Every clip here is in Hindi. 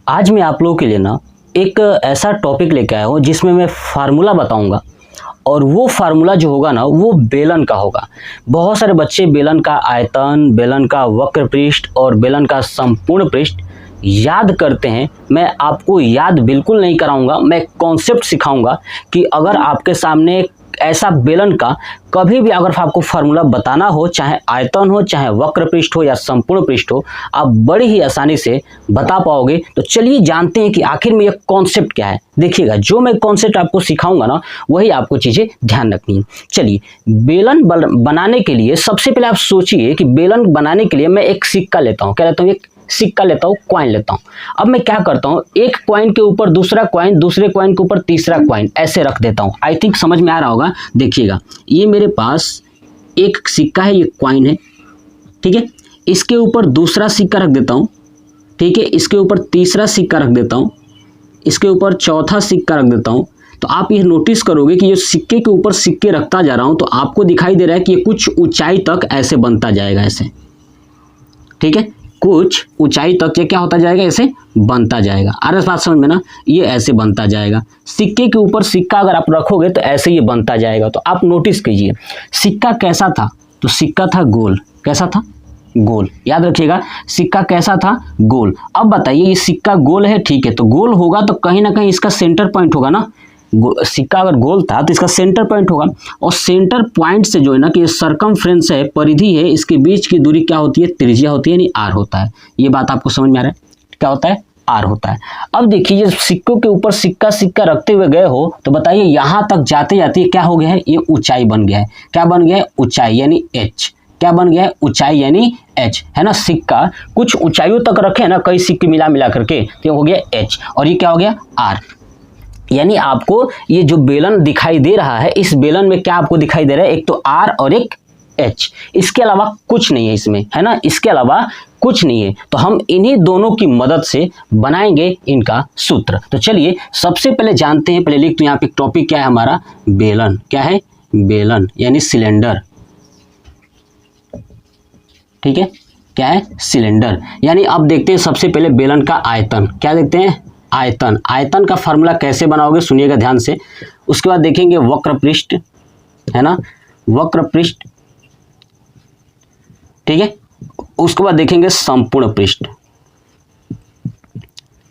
आज मैं आप लोगों के लिए ना एक ऐसा टॉपिक लेके आया हूँ जिसमें मैं फार्मूला बताऊंगा और वो फार्मूला जो होगा ना वो बेलन का होगा। बहुत सारे बच्चे बेलन का आयतन, बेलन का वक्र पृष्ठ और बेलन का संपूर्ण पृष्ठ याद करते हैं। मैं आपको याद बिल्कुल नहीं कराऊंगा, मैं कॉन्सेप्ट सिखाऊंगा कि अगर आपके सामने ऐसा बेलन का कभी भी अगर आपको फार्मूला बताना हो, चाहे आयतन हो, चाहे वक्र पृष्ठ हो या संपूर्ण पृष्ठ हो, आप बड़ी ही आसानी से बता पाओगे। तो चलिए जानते हैं कि आखिर में ये कॉन्सेप्ट क्या है। देखिएगा, जो मैं कॉन्सेप्ट आपको सिखाऊंगा ना वही आपको चीज़ें ध्यान रखनी है। चलिए, बेलन बनाने के लिए सबसे पहले आप सोचिए कि बेलन बनाने के लिए मैं एक सिक्का लेता हूँ। क्या लेता हूँ? एक सिक्का लेता हूँ, कॉइन लेता हूँ। अब मैं क्या करता हूँ, एक कॉइन के ऊपर दूसरा कॉइन, दूसरे कॉइन के ऊपर तीसरा कॉइन, ऐसे रख देता हूँ। आई थिंक समझ में आ रहा होगा। देखिएगा, ये मेरे पास एक सिक्का है, ये कॉइन है, ठीक है। इसके ऊपर दूसरा सिक्का रख देता हूँ, ठीक है। इसके ऊपर तीसरा सिक्का रख देता हूँ, इसके ऊपर चौथा सिक्का रख देता हूँ। तो आप ये नोटिस करोगे कि ये सिक्के के ऊपर सिक्के रखता जा रहा हूँ तो आपको दिखाई दे रहा है कि ये कुछ ऊंचाई तक ऐसे बनता जाएगा, ऐसे, ठीक है। कुछ ऊंचाई तक ये क्या होता जाएगा, ऐसे बनता जाएगा। आ रहा है बात समझ में ना? ये ऐसे बनता जाएगा। सिक्के के ऊपर सिक्का अगर आप रखोगे तो ऐसे ये बनता जाएगा। तो आप नोटिस कीजिए, सिक्का कैसा था? तो सिक्का था गोल। कैसा था? गोल। याद रखिएगा, सिक्का कैसा था? गोल। अब बताइए, ये सिक्का गोल है, ठीक है। तो गोल होगा तो कहीं ना कहीं इसका सेंटर पॉइंट होगा ना। सिक्का अगर गोल था तो इसका सेंटर पॉइंट होगा, और सेंटर पॉइंट से जो है ना कि सरकमफ्रेंस है, परिधि है, इसके बीच की दूरी क्या होती है? त्रिज्या होती है, यानी आर होता है। ये बात आपको समझ में आ रहा है? क्या होता है? आर होता है। अब देखिए, ये सिक्कों के ऊपर सिक्का सिक्का रखते हुए गए हो तो बताइए यहाँ तक जाते जाते क्या हो गया है? ये ऊंचाई बन गया है। क्या बन गया है? ऊंचाई, यानी एच। क्या बन गया है? ऊंचाई यानी एच, है ना। सिक्का कुछ ऊंचाइयों तक रखे ना, कई सिक्के मिला मिला करके, तो हो गया एच, और ये क्या हो गया? आर। यानी आपको ये जो बेलन दिखाई दे रहा है, इस बेलन में क्या आपको दिखाई दे रहा है? एक तो आर और एक एच, इसके अलावा कुछ नहीं है इसमें, है ना। इसके अलावा कुछ नहीं है। तो हम इन्हीं दोनों की मदद से बनाएंगे इनका सूत्र। तो चलिए सबसे पहले जानते हैं, पहले लिख तो यहाँ पे टॉपिक क्या है हमारा? बेलन। क्या है? बेलन यानी सिलेंडर, ठीक है। क्या है? सिलेंडर। यानी अब देखते हैं सबसे पहले बेलन का आयतन। क्या देखते हैं? आयतन। आयतन का फार्मूला कैसे बनाओगे सुनिएगा ध्यान से। उसके बाद देखेंगे वक्र पृष्ठ, है ना, वक्र पृष्ठ, ठीक है। उसके बाद देखेंगे संपूर्ण पृष्ठ,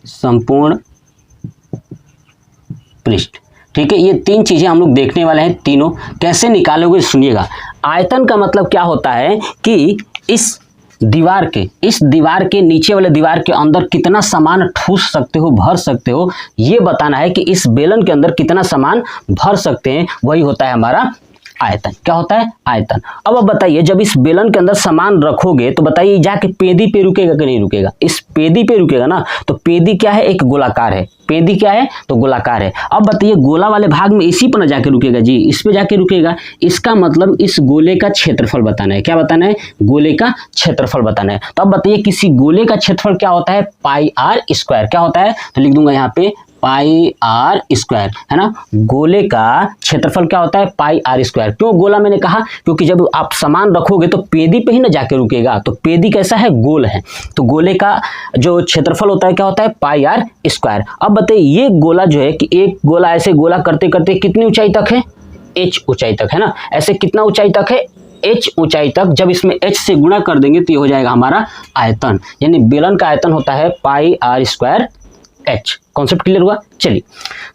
संपूर्ण पृष्ठ, ठीक है। ये तीन चीजें हम लोग देखने वाले हैं। तीनों कैसे निकालोगे सुनिएगा। आयतन का मतलब क्या होता है कि इस दीवार के नीचे वाले दीवार के अंदर कितना सामान ठूस सकते हो, भर सकते हो, ये बताना है कि इस बेलन के अंदर कितना सामान भर सकते हैं, वही होता है हमारा आयतन। क्या होता है? आयतन। अब बताइए, जब इस बेलन के अंदर सामान रखोगे तो बताइए जाके पेदी पे रुकेगा कि नहीं रुकेगा? इस पेदी पे रुकेगा ना। तो पेदी क्या है? एक गोलाकार है। पेदी क्या है? तो गोलाकार है। अब बताइए, गोला वाले भाग में इसी पर ना जाके रुकेगा जी, इस पे जाके रुकेगा। इसका मतलब इस गोले का क्षेत्रफल बताना है। क्या बताना है? गोले का क्षेत्रफल बताना है। तो अब बताइए, किसी गोले का क्षेत्रफल क्या होता है? Pi r square. क्या होता है? तो लिख दूंगा यहाँ पे पाई आर स्क्वायर, है ना। गोले का क्षेत्रफल क्या होता है? Pi r square. क्यों गोला मैंने कहा? क्योंकि जब आप सामान रखोगे तो पेदी पे ही ना जाके रुकेगा। तो पेदी कैसा है? गोल है। तो गोले का जो क्षेत्रफल होता है क्या होता है? Pi r square. अब बताइए, ये गोला जो है कि एक गोला ऐसे गोला करते करते कितनी ऊंचाई तक है? एच ऊंचाई तक, है ना। ऐसे कितना ऊंचाई तक है? एच ऊंचाई तक। जब इसमें एच से गुणा कर देंगे तो ये हो जाएगा हमारा आयतन। यानी बेलन का आयतन होता है pi r square h. Concept clear हुआ? चलिए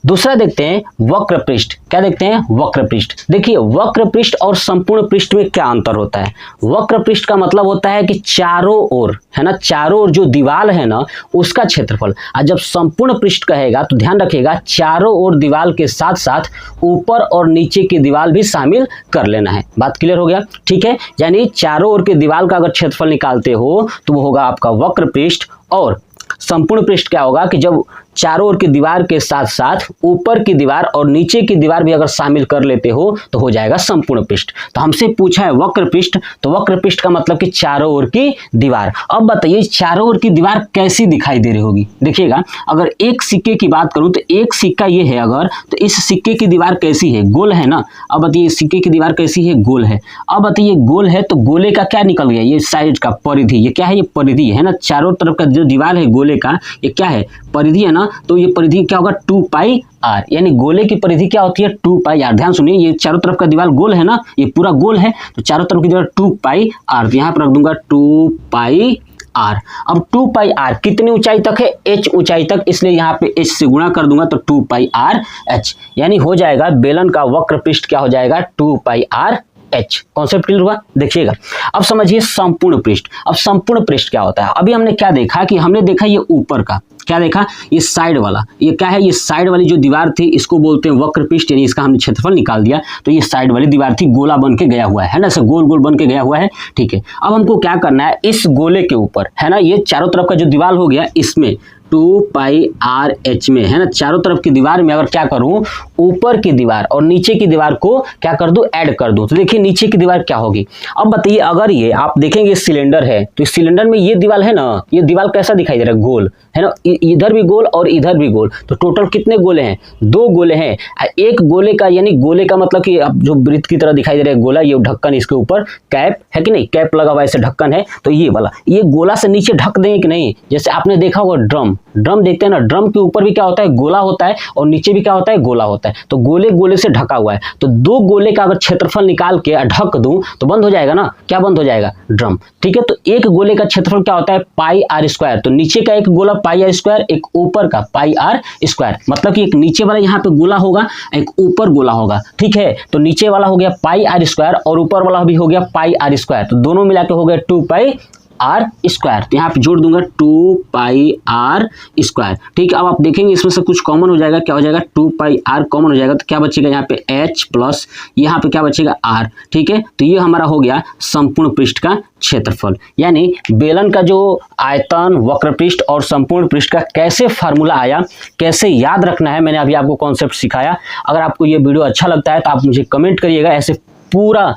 दूसरा देखते हैं वक्र पृष्ठ। क्या देखते हैं? वक्र पृष्ठ। देखिए, वक्र पृष्ठ और संपूर्ण पृष्ठ में क्या अंतर होता है? वक्र पृष्ठ का मतलब होता है कि चारों ओर, है ना, चारों ओर जो दीवार है ना उसका क्षेत्रफल। और जब संपूर्ण पृष्ठ कहेगा तो ध्यान रखिएगा, चारों ओर दीवार के साथ साथ ऊपर और नीचे की दीवार भी शामिल कर लेना है। बात क्लियर हो गया? ठीक है। यानी चारों ओर के दीवार का अगर क्षेत्रफल निकालते हो तो वो होगा आपका वक्र पृष्ठ। और संपूर्ण पृष्ठ क्या होगा कि जब चारों ओर की दीवार के साथ साथ ऊपर की दीवार और नीचे की दीवार भी अगर शामिल कर लेते हो तो हो जाएगा संपूर्ण पृष्ठ। तो हमसे पूछा है वक्र पृष्ठ, तो वक्र पृष्ठ का मतलब कि चारों ओर की दीवार। अब बताइए, चारों ओर की दीवार कैसी दिखाई दे रही होगी? देखिएगा, अगर एक सिक्के की बात करूं तो एक सिक्का ये है अगर, तो इस सिक्के की दीवार कैसी है? गोल है ना। अब बताइए, सिक्के की दीवार कैसी है? गोल है। अब बताइए, गोल है तो गोले का क्या निकल गया? ये साइड का परिधि। ये क्या है? ये परिधि है ना। चारों तरफ का जो दीवार है गोले गोले का ये क्या है, परिधि है ना, तो ये परिधि क्या होगा 2 पाई आर, यानी गोले की परिधि क्या होती है 2 पाई आर। ध्यान सुनिए, ये चारों तरफ का दीवार गोल है ना, ये पूरा गोल है, तो चारों तरफ की दीवार 2 पाई आर, तो यहाँ पर रख दूंगा 2 पाई आर। अब 2 पाई आर कितनी ऊंचाई तक है, h ऊंचाई तक, इसलिए यहाँ पे h से गुणा कर दूंगा तो 2 पाई आर h, यानी हो जाएगा बेलन का वक्र पृष्ठ क्या हो जाएगा 2 पाई आर h। कॉन्सेप्ट क्लियर हुआ? देखिएगा अब समझिए संपूर्ण पृष्ठ। अब संपूर्ण पृष्ठ क्या होता है, अभी हमने क्या देखा कि हमने देखा ये ऊपर का, क्या देखा, ये साइड वाला, ये क्या है, ये साइड वाली जो दीवार थी इसको बोलते हैं वक्र पृष्ठ, यानी इसका हमने क्षेत्रफल निकाल दिया, तो ये साइड वाली दीवार थी, गोला बन के गया हुआ है ना, ऐसे गोल गोल बन के गया हुआ है, ठीक है। अब हमको क्या करना है, इस गोले के ऊपर है ना, ये चारों तरफ का जो दीवार हो गया इसमें 2 पाई आर एच में है ना, चारों तरफ की दीवार में अगर क्या करूं, ऊपर की दीवार और नीचे की दीवार को क्या कर दूं, ऐड कर दूं, तो देखिए नीचे की दीवार क्या होगी। अब बताइए, अगर ये आप देखेंगे सिलेंडर है, तो इस सिलेंडर में ये दीवार है ना, ये दीवार कैसा दिखाई दे रहा है, गोल है ना, इधर भी गोल और इधर भी गोल, तो टोटल कितने गोले हैं, 2 गोले हैं। एक गोले का, यानी गोले का मतलब कि अब जो वृत्त की तरह दिखाई दे रहा है गोला, ये ढक्कन, इसके ऊपर कैप है कि नहीं, कैप लगा हुआ ऐसे ढक्कन है, तो ये वाला, ये गोला से नीचे ढक देंगे कि नहीं, जैसे आपने देखा होगा ड्रम देखते हैं ना, ड्रम के ऊपर भी क्या होता है, गोला होता है, और नीचे भी क्या होता है, गोला होता है, तो गोले गोले से ढका हुआ है, तो 2 गोले का अगर क्षेत्रफल निकाल के ढक दूं तो बंद हो जाएगा ना, क्या बंद हो जाएगा, ड्रम, ठीक है। तो एक गोले का क्षेत्रफल क्या होता है, पाई आर स्क्वायर, तो नीचे का एक गोला पाई आर स्क्वायर, एक ऊपर का पाई आर स्क्वायर, मतलब कि एक नीचे वाला यहाँ पे गोला होगा, एक ऊपर गोला होगा, ठीक है। तो नीचे वाला हो गया पाई आर स्क्वायर और ऊपर वाला भी हो गया पाई आर स्क्वायर, तो दोनों मिला के हो गया 2 पाई आर स्क्वायर, तो यहाँ पे जोड़ दूंगा 2 पाई आर स्क्वायर, ठीक है। अब आप देखेंगे इसमें से कुछ कॉमन हो जाएगा, क्या हो जाएगा, 2 पाई आर कॉमन हो जाएगा, तो क्या बचेगा यहाँ पे h प्लस यहाँ पे क्या बचेगा r, ठीक है। तो ये हमारा हो गया संपूर्ण पृष्ठ का क्षेत्रफल, यानी बेलन का जो आयतन, वक्र पृष्ठ और संपूर्ण पृष्ठ का कैसे फार्मूला आया, कैसे याद रखना है, मैंने अभी आपको कॉन्सेप्ट सिखाया। अगर आपको ये वीडियो अच्छा लगता है तो आप मुझे कमेंट करिएगा, ऐसे पूरा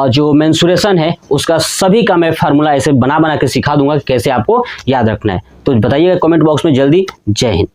जो मेंसुरेशन है उसका सभी का मैं फार्मूला ऐसे बना के सिखा दूंगा कि कैसे आपको याद रखना है। तो बताइएगा कमेंट बॉक्स में जल्दी। जय हिंद।